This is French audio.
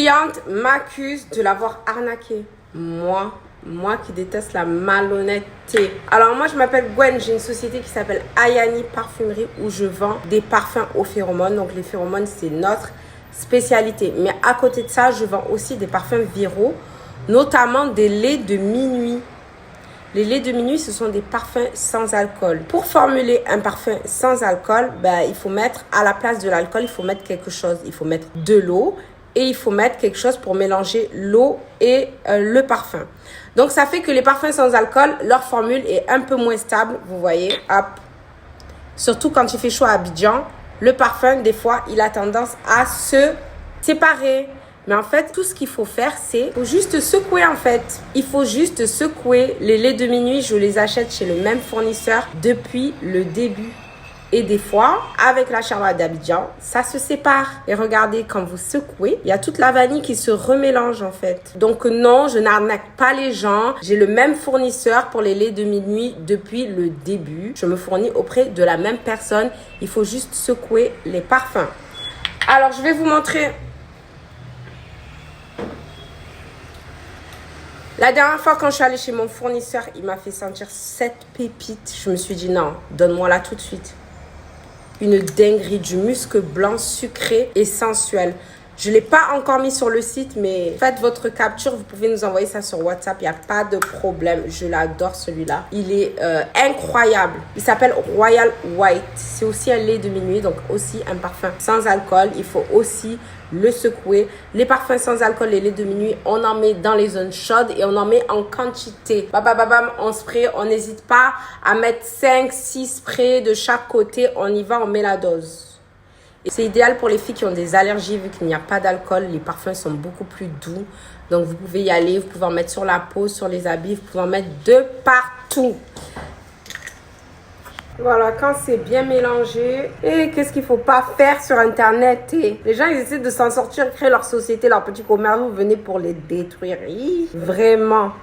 cliente m'accuse de l'avoir arnaquée. Moi qui déteste la malhonnêteté. Alors moi je m'appelle Gwen, j'ai une société qui s'appelle Ayani Parfumerie où je vends des parfums aux phéromones. Donc les phéromones c'est notre spécialité. Mais à côté de ça, je vends aussi des parfums viraux, notamment des laits de minuit. Les laits de minuit, ce sont des parfums sans alcool. Pour formuler un parfum sans alcool, il faut mettre à la place de l'alcool, il faut mettre quelque chose. Il faut mettre de l'eau et il faut mettre quelque chose pour mélanger l'eau et le parfum. Donc, ça fait que les parfums sans alcool, leur formule est un peu moins stable. Vous voyez, hop. Surtout quand il fait chaud à Abidjan, le parfum, des fois, il a tendance à se séparer. Mais en fait, tout ce qu'il faut faire, c'est faut juste secouer en fait. Il faut juste secouer. Les laits de minuit, je les achète chez le même fournisseur depuis le début. Et des fois, avec la Charlotte d'Abidjan, ça se sépare. Et regardez, quand vous secouez, il y a toute la vanille qui se remélange en fait. Donc non, je n'arnaque pas les gens. J'ai le même fournisseur pour les laits de minuit depuis le début. Je me fournis auprès de la même personne. Il faut juste secouer les parfums. Alors, je vais vous montrer. La dernière fois, quand je suis allée chez mon fournisseur, il m'a fait sentir cette pépite. Je me suis dit, non, donne-moi-la tout de suite. Une dinguerie, du musc blanc sucré et sensuel. Je ne l'ai pas encore mis sur le site, mais faites votre capture. Vous pouvez nous envoyer ça sur WhatsApp. Il n'y a pas de problème. Je l'adore celui-là. Il est incroyable. Il s'appelle Royal White. C'est aussi un lait de minuit, donc aussi un parfum sans alcool. Il faut aussi le secouer. Les parfums sans alcool, les laits de minuit, on en met dans les zones chaudes et on en met en quantité. Bam, on spray. On n'hésite pas à mettre 5, 6 sprays de chaque côté. On y va, on met la dose. Et c'est idéal pour les filles qui ont des allergies vu qu'il n'y a pas d'alcool. Les parfums sont beaucoup plus doux. Donc, vous pouvez y aller. Vous pouvez en mettre sur la peau, sur les habits. Vous pouvez en mettre de partout. Voilà, quand c'est bien mélangé. Et qu'est-ce qu'il ne faut pas faire sur Internet? Les gens, ils essaient de s'en sortir, créer leur société, leur petit commerce. Vous venez pour les détruire. Vraiment.